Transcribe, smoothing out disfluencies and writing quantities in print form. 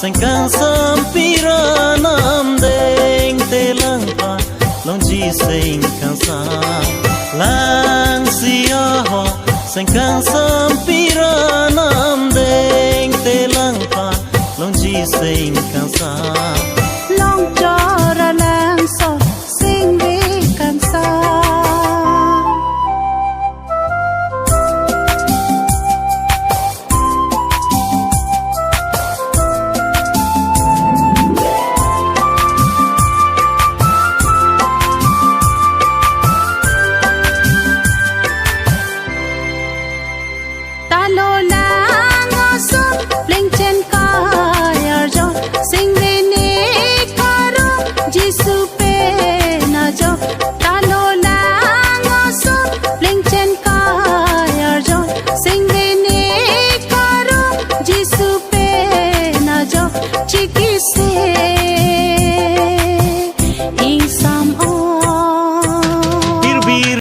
sem canção piranam deng te lang pa long ji sem canção lang sia ho sem canção piranam deng te lang pa long ji sem canção long cho ra lang so sing vi canção ta lo la